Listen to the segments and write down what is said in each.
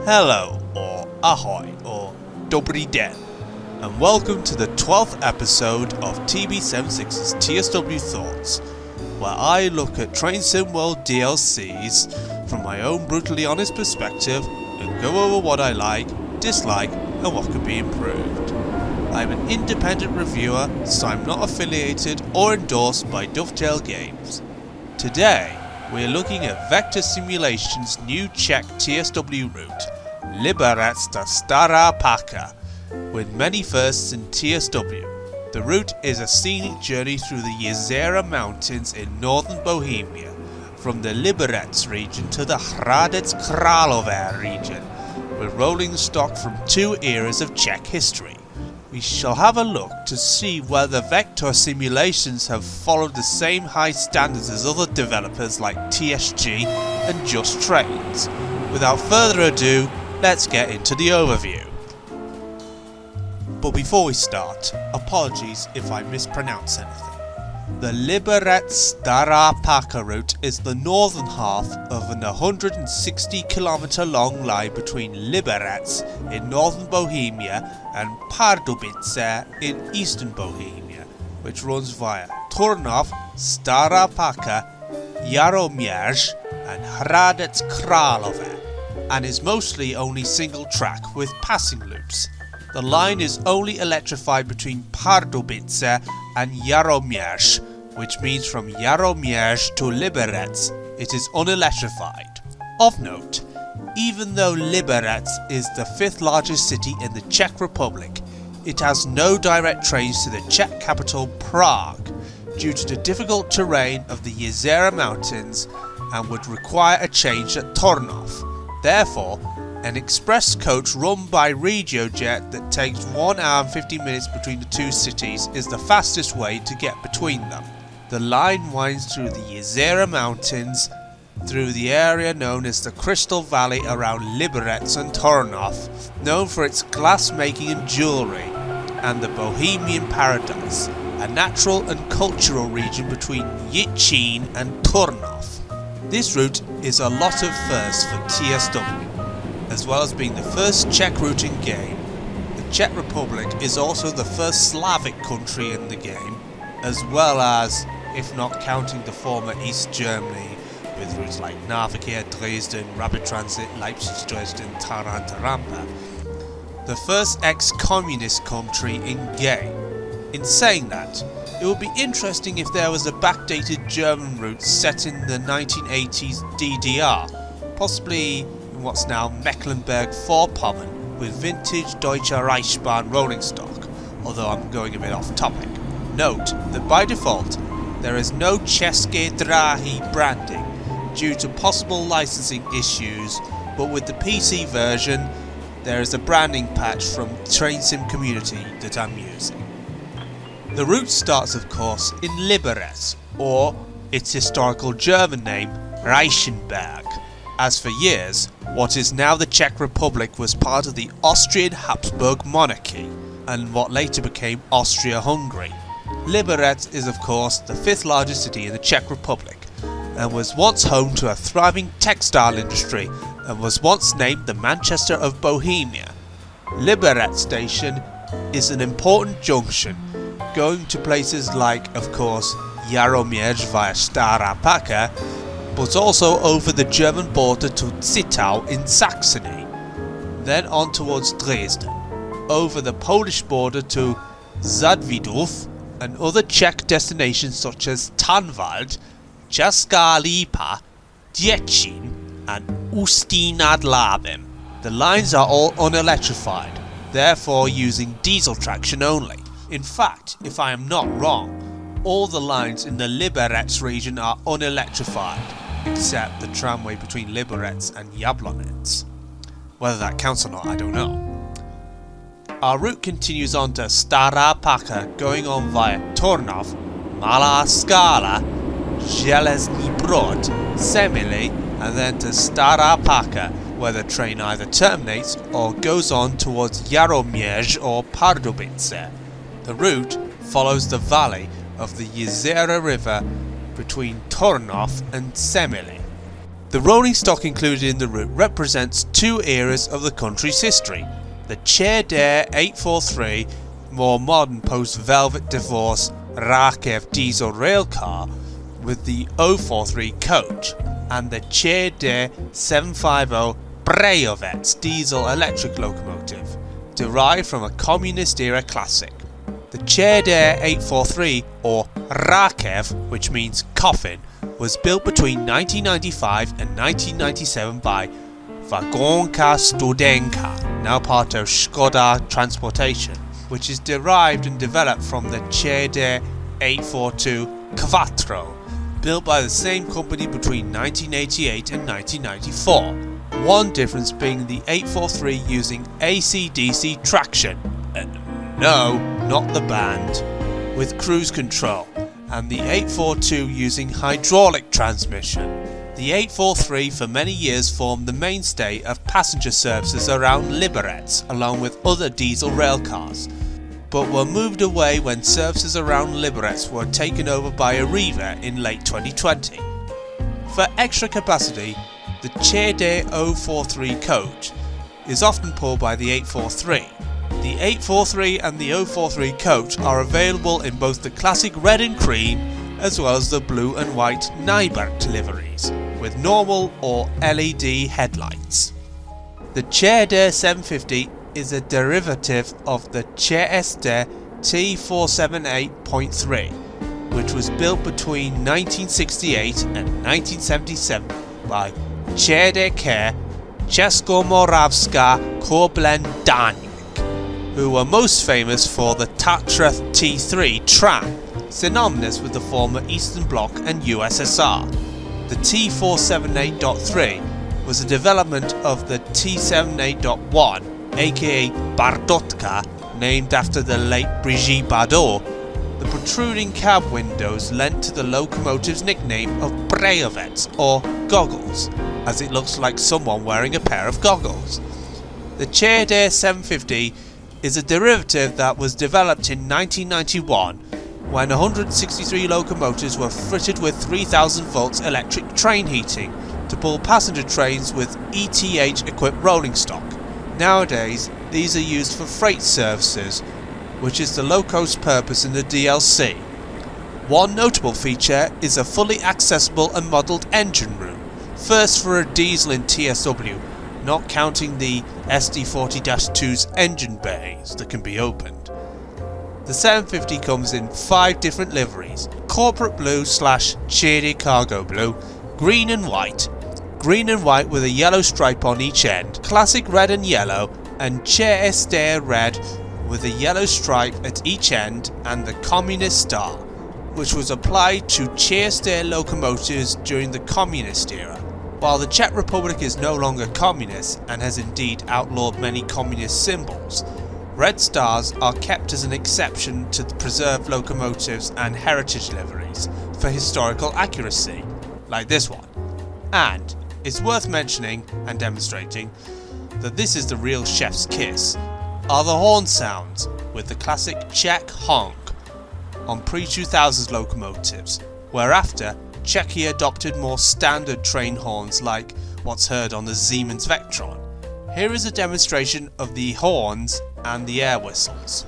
Hello, or ahoy, or dobry den, and welcome to the 12th episode of TB76's TSW Thoughts, where I look at Train Sim World DLCs from my own brutally honest perspective and go over what I like, dislike, and what could be improved. I'm an independent reviewer, so I'm not affiliated or endorsed by Dovetail Games. Today, we're looking at Vector Simulation's new Czech TSW route, Liberec to Stará Paka, with many firsts in TSW. The route is a scenic journey through the Jezera Mountains in northern Bohemia, from the Liberec region to the Hradec Králové region, with rolling stock from two eras of Czech history. We shall have a look to see whether Vector Simulations have followed the same high standards as other developers like TSG and Just Trains. Without further ado, let's get into the overview. But before we start, apologies if I mispronounce anything. The Liberec Stará Paka route is the northern half of an 160 km long line between Liberec in northern Bohemia and Pardubice in eastern Bohemia, which runs via Turnov, Stará Paka, Jaromíř and Hradec Králové, and is mostly only single track with passing loops. The line is only electrified between Pardubice and Jaromíř, which means from Jaromíř to Liberec it is unelectrified. Of note, even though Liberec is the fifth largest city in the Czech Republic, it has no direct trains to the Czech capital Prague due to the difficult terrain of the Jezera Mountains and would require a change at Turnov. Therefore, an express coach run by RegioJet that takes 1 hour and 50 minutes between the two cities is the fastest way to get between them. The line winds through the Jezera Mountains, through the area known as the Crystal Valley around Liberec and Turnov, known for its glass making and jewellery, and the Bohemian Paradise, a natural and cultural region between Jičín and Turnov. This route is a lot of firsts for TSW. As well as being the first Czech route in game, the Czech Republic is also the first Slavic country in the game, as well as, if not counting the former East Germany, with routes like Nahverkehr, Dresden, Rapid Transit, Leipzig, Dresden, Taranto-Rampa, the first ex-communist country in game. In saying that, it would be interesting if there was a backdated German route set in the 1980s DDR, possibly what's now Mecklenburg-Vorpommern, with vintage Deutsche Reichsbahn rolling stock, although I'm going a bit off topic. Note that by default, there is no České dráhy branding due to possible licensing issues, but with the PC version, there is a branding patch from Train Sim Community that I'm using. The route starts, of course, in Liberec, or its historical German name, Reichenberg. As for years, what is now the Czech Republic was part of the Austrian Habsburg monarchy, and what later became Austria-Hungary. Liberec is of course the fifth largest city in the Czech Republic, and was once home to a thriving textile industry, and was once named the Manchester of Bohemia. Liberec station is an important junction, going to places like, of course, Jaromíř via Stará Paka, but also over the German border to Zittau in Saxony, then on towards Dresden, over the Polish border to Zadvidów, and other Czech destinations such as Tanwald, Česká Lípa, Děčín, and Ústí nad Labem. The lines are all unelectrified, therefore using diesel traction only. In fact, if I am not wrong, all the lines in the Liberec region are unelectrified, except the tramway between Liberec and Jablonec. Whether that counts or not, I don't know. Our route continues on to Stará Paka, going on via Turnov, Malá Skala, Železný Brod, Semily, and then to Stará Paka, where the train either terminates or goes on towards Jaromíř or Pardubice. The route follows the valley of the Jezera River between Turnov and Semily. The rolling stock included in the route represents two eras of the country's history. The TB 843, more modern post-Velvet divorce Rakev diesel railcar with the 043 coach, and the TB750 Brejovec diesel electric locomotive, derived from a communist-era classic. The TB 843, or Rakev, which means coffin, was built between 1995 and 1997 by Wagonka Studenka, now part of Skoda Transportation, which is derived and developed from the TB 842 Quattro, built by the same company between 1988 and 1994. One difference being the 843 using AC/DC traction, no, not the band, with cruise control, and the 842 using hydraulic transmission. The 843 for many years formed the mainstay of passenger services around Liberec, along with other diesel railcars, but were moved away when services around Liberec were taken over by Arriva in late 2020. For extra capacity, the TB 043 coach is often pulled by the 843. The 843 and the 043 coach are available in both the classic red and cream as well as the blue and white Liberec liveries, with normal or LED headlights. The TB750 is a derivative of the TSW T478.3, which was built between 1968 and 1977 by TDK Českomoravská Koblendání, who were most famous for the Tatra T3 tram, synonymous with the former Eastern Bloc and USSR. The T478.3 was a development of the T78.1, aka Bardotka, named after the late Brigitte Bardot. The protruding cab windows lent to the locomotive's nickname of Brejovec, or goggles, as it looks like someone wearing a pair of goggles. The TB750 is a derivative that was developed in 1991 when 163 locomotives were fitted with 3000 volts electric train heating to pull passenger trains with ETH equipped rolling stock. Nowadays, these are used for freight services, which is the loco's purpose in the DLC. One notable feature is a fully accessible and modelled engine room, first for a diesel in TSW, not counting the SD40-2's engine bays that can be opened. The 750 comes in 5 different liveries: corporate blue / shady cargo blue, green and white with a yellow stripe on each end, classic red and yellow, and TSW red with a yellow stripe at each end, and the communist star, which was applied to TSW locomotives during the communist era. While the Czech Republic is no longer communist and has indeed outlawed many communist symbols, red stars are kept as an exception to the preserved locomotives and heritage liveries for historical accuracy, like this one. And it's worth mentioning and demonstrating that this is the real chef's kiss, are the horn sounds with the classic Czech honk on pre-2000s locomotives, whereafter Czechia adopted more standard train horns like what's heard on the Siemens Vectron. Here is a demonstration of the horns and the air whistles.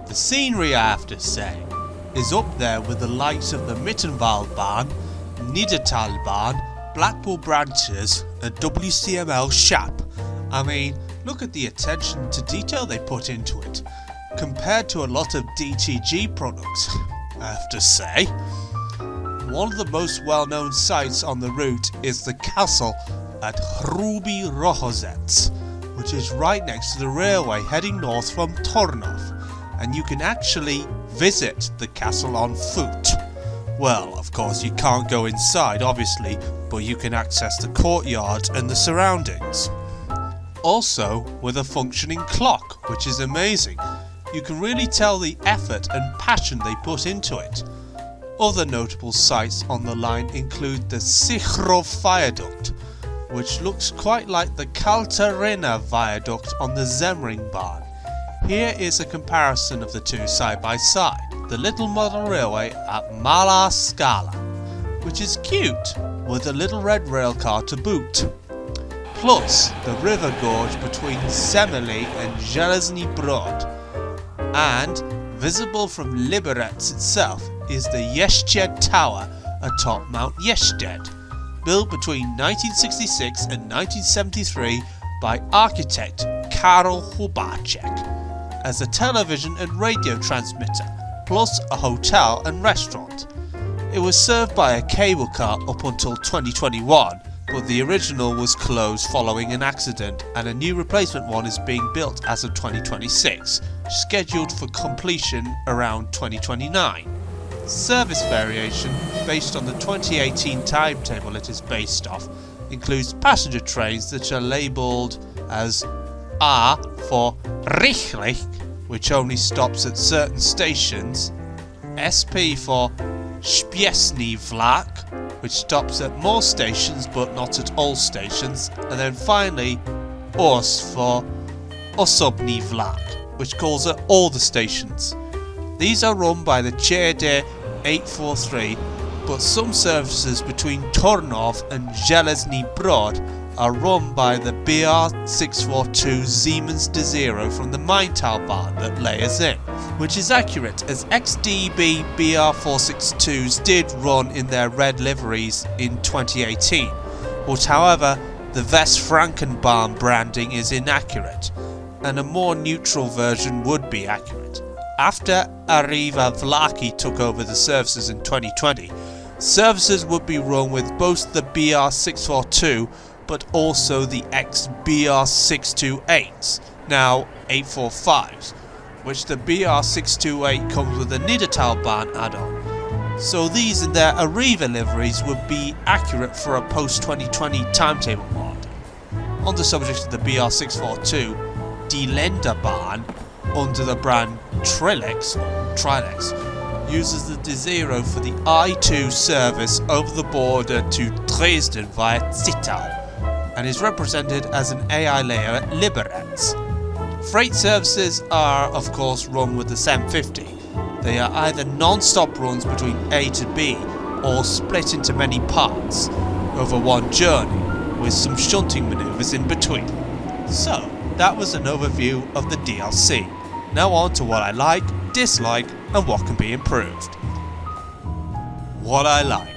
The scenery, I have to say, is up there with the likes of the Mittenwaldbahn, Niedertalbahn, Blackpool branches and WCML Shap. I mean, look at the attention to detail they put into it, compared to a lot of DTG products, I have to say. One of the most well-known sites on the route is the castle at Hrubý Rohozec, which is right next to the railway heading north from Tornov, and you can actually visit the castle on foot. Well, of course you can't go inside obviously, but you can access the courtyard and the surroundings. Also with a functioning clock, which is amazing. You can really tell the effort and passion they put into it. Other notable sites on the line include the Sichrov Viaduct, which looks quite like the Kalterina viaduct on the Semmeringbahn. Here is a comparison of the two side by side. The little model railway at Mala Scala, which is cute, with a little red rail car to boot. Plus the river gorge between Semily and Železný Brod. And visible from Liberec itself is the Ještěd Tower atop Mount Ještěd, built between 1966 and 1973 by architect Karol Hubáček, as a television and radio transmitter, plus a hotel and restaurant. It was served by a cable car up until 2021, but the original was closed following an accident, and a new replacement one is being built as of 2026, scheduled for completion around 2029. Service variation, based on the 2018 timetable it is based off, includes passenger trains that are labelled as A for Rychlich, which only stops at certain stations, SP for Śpieszny Vlak, which stops at more stations but not at all stations, and then finally OS for Osobny Vlak, which calls at all the stations. These are run by the ČD 843, but some services between Turnov and Železný Brod are run by the BR642 Siemens D0 from the Maintalbahn that layers in, which is accurate as XDB BR462s did run in their red liveries in 2018, but however the Westfrankenbahn branding is inaccurate, and a more neutral version would be accurate. After Arriva Vlaki took over the services in 2020, services would be run with both the BR642 but also the ex-BR628s, now 845s, which the BR628 comes with a Niedertalbahn add-on. So these in their Arriva liveries would be accurate for a post-2020 timetable mod. On the subject of the BR642, Die Länderbahn, under the brand Trilex, uses the D0 for the I2 service over the border to Dresden via Zittau, and is represented as an AI layer at Liberec. Freight services are of course run with the 750. They are either non-stop runs between A to B or split into many parts over one journey, with some shunting manoeuvres in between. So, that was an overview of the DLC. Now on to what I like, dislike, and what can be improved. What I like.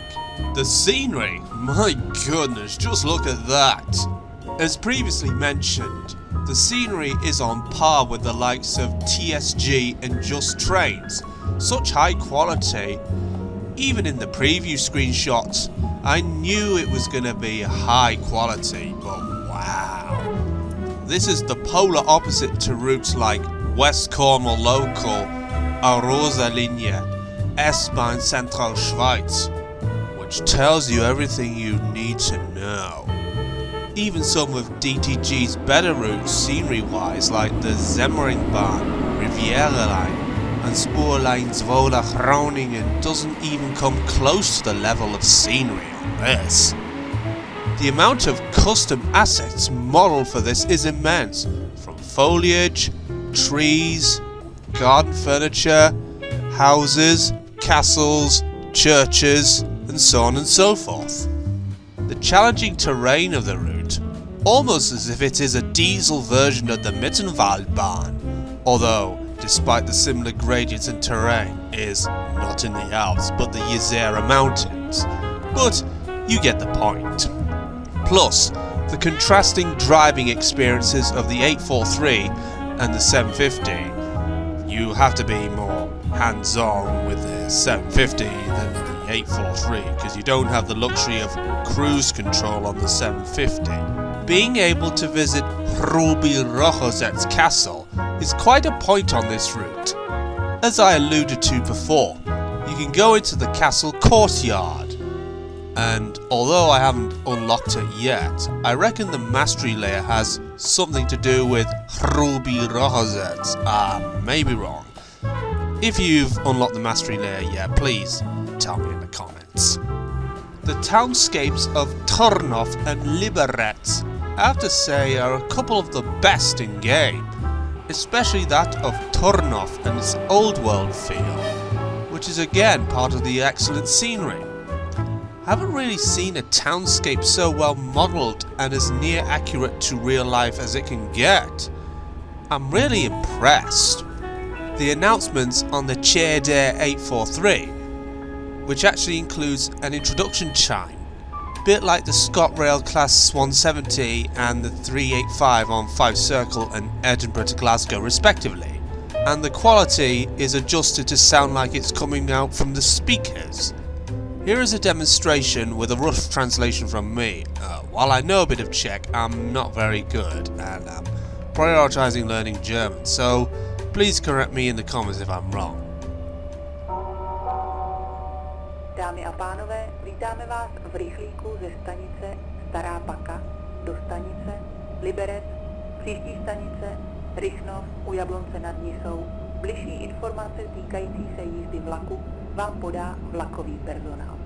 The scenery. My goodness, just look at that. As previously mentioned, the scenery is on par with the likes of TSG and Just Trains. Such high quality. Even in the preview screenshots, I knew it was going to be high quality, but wow. This is the polar opposite to routes like West Cornwall Local, Arosa Linie, S-Bahn Central Schweiz, which tells you everything you need to know. Even some of DTG's better routes scenery-wise, like the Semmeringbahn, Riviera Line, and Spoorlijn Zwolle-Groningen, doesn't even come close to the level of scenery on this. The amount of custom assets modelled for this is immense, from foliage, trees, garden furniture, houses, castles, churches, and so on and so forth. The challenging terrain of the route, almost as if it is a diesel version of the Mittenwaldbahn, although, despite the similar gradients and terrain, is not in the Alps but the Jezera Mountains. But you get the point. Plus, the contrasting driving experiences of the 843 and the 750. You have to be more hands-on with the 750 than the 843 because you don't have the luxury of cruise control on the 750. Being able to visit Hruby Rohozet's castle is quite a point on this route. As I alluded to before, you can go into the castle courtyard, and although I haven't unlocked it yet, I reckon the mastery layer has something to do with Hruby Rohozet. I may be wrong. If you've unlocked the mastery layer yet, please tell me in the comments. The townscapes of Turnov and Liberec, I have to say, are a couple of the best in game, especially that of Turnov and its old world feel, which is again part of the excellent scenery. I haven't really seen a townscape so well modelled and as near accurate to real life as it can get. I'm really impressed. The announcements on the TB 843, which actually includes an introduction chime, a bit like the ScotRail Class 170 and the 385 on 5 Circle and Edinburgh to Glasgow respectively, and the quality is adjusted to sound like it's coming out from the speakers. Here is a demonstration with a rough translation from me. While I know a bit of Czech, I'm not very good and I'm prioritising learning German, so please correct me in the comments if I'm wrong. Dámy a pánové, vítáme vás v rychlíku ze stanice Stará Paka do stanice Liberec, příští stanice Rychnov u Jablonce nad Nisou. Bližší informace týkající se jízdy vlaku vám podá vlakový personál.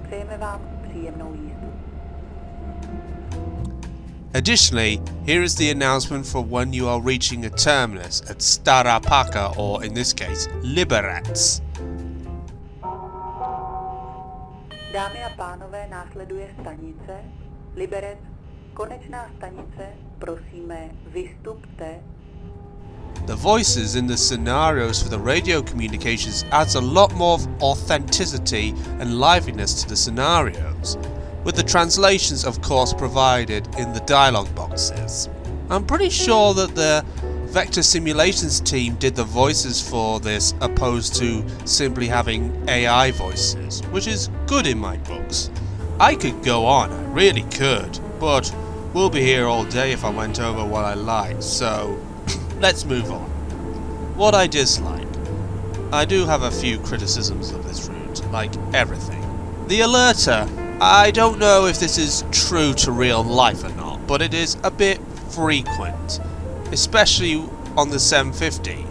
Přejeme vám příjemnou jízdu. Additionally, here is the announcement for when you are reaching a terminus at Stará Paka, or in this case, Liberec. Dámy a pánové, následuje stanice Liberec, konečná stanice, prosíme, vystupte. The voices in the scenarios for the radio communications adds a lot more authenticity and liveliness to the scenarios, with the translations of course provided in the dialogue boxes. I'm pretty sure that the Vector Simulations team did the voices for this opposed to simply having AI voices, which is good in my books. I could go on, I really could, but we'll be here all day if I went over what I liked, so let's move on. What I dislike. I do have a few criticisms of this route, like everything. The alerter, I don't know if this is true to real life or not, but it is a bit frequent, especially on the 750,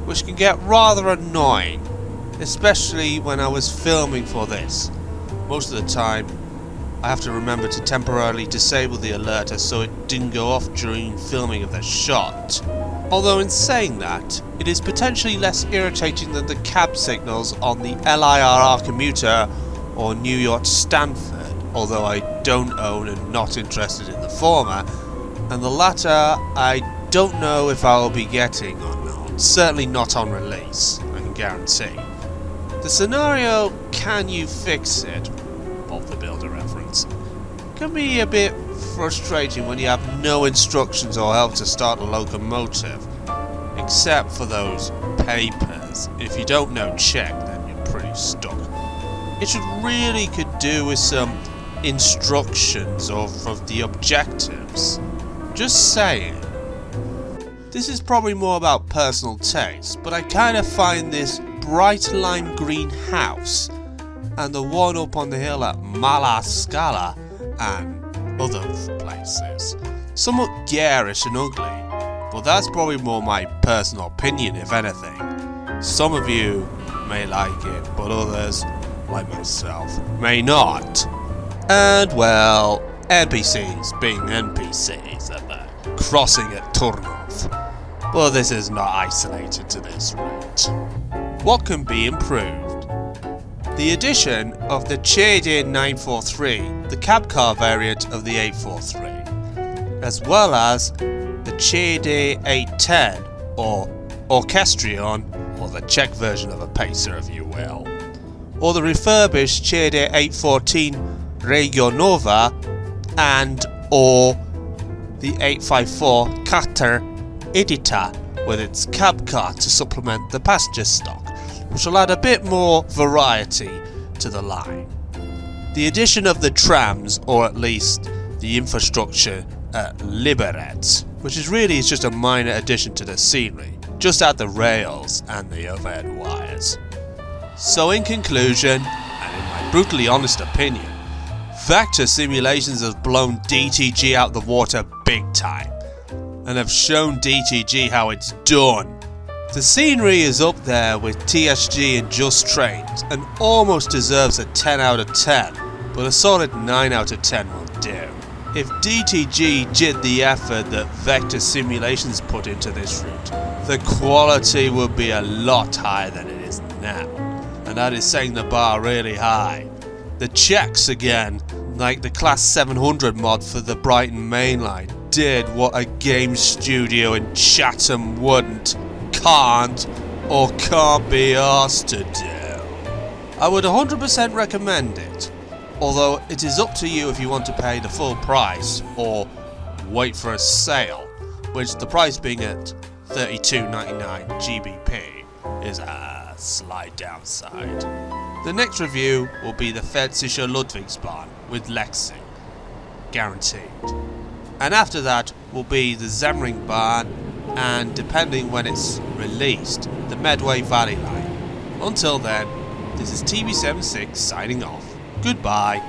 which can get rather annoying, especially when I was filming for this. Most of the time, I have to remember to temporarily disable the alerter so it didn't go off during filming of the shot. Although in saying that, it is potentially less irritating than the cab signals on the LIRR commuter or New York Stanford, although I don't own and not interested in the former, and the latter I don't know if I will be getting or not, certainly not on release, I can guarantee. The scenario, can you fix it, of the builder reference, can be a bit frustrating when you have no instructions or help to start a locomotive, except for those papers. If you don't know Czech, then you're pretty stuck. It should really could do with some instructions of the objectives. Just saying. This is probably more about personal taste, but I kind of find this bright lime green house and the one up on the hill at Mala Scala and other places somewhat garish and ugly, but that's probably more my personal opinion if anything. Some of you may like it, but others, like myself, may not. And well, NPCs being NPCs at the crossing at Turnov. But this is not isolated to this route. What can be improved? The addition of the TB 943, the cab car variant of the 843, as well as the TB 810 or Orchestrion, or the Czech version of a pacer if you will, or the refurbished TB 814 Regionova and or the 854 Kater Edita with its cab car to supplement the passenger stock, which will add a bit more variety to the line. The addition of the trams, or at least the infrastructure at Liberec, which is really just a minor addition to the scenery, just add the rails and the overhead wires. So in conclusion, and in my brutally honest opinion, Vector Simulations has blown DTG out the water big time, and have shown DTG how it's done. The scenery is up there with TSG and Just Trains, and almost deserves a 10 out of 10. but a solid 9 out of 10 will do. If DTG did the effort that Vector Simulations put into this route, the quality would be a lot higher than it is now, and that is setting the bar really high. The checks again, like the Class 700 mod for the Brighton mainline, did what a game studio in Chatham wouldn't, can't, or can't be asked to do. I would 100% recommend it, although it is up to you if you want to pay the full price or wait for a sale, which the price being at $32.99 GBP is a slight downside. The next review will be the Pfälzische Ludwigsbahn with Lexing, guaranteed. And after that will be the Semmeringbahn and, depending when it's released, the Medway Valley Line. Until then, this is TB76 signing off. Goodbye.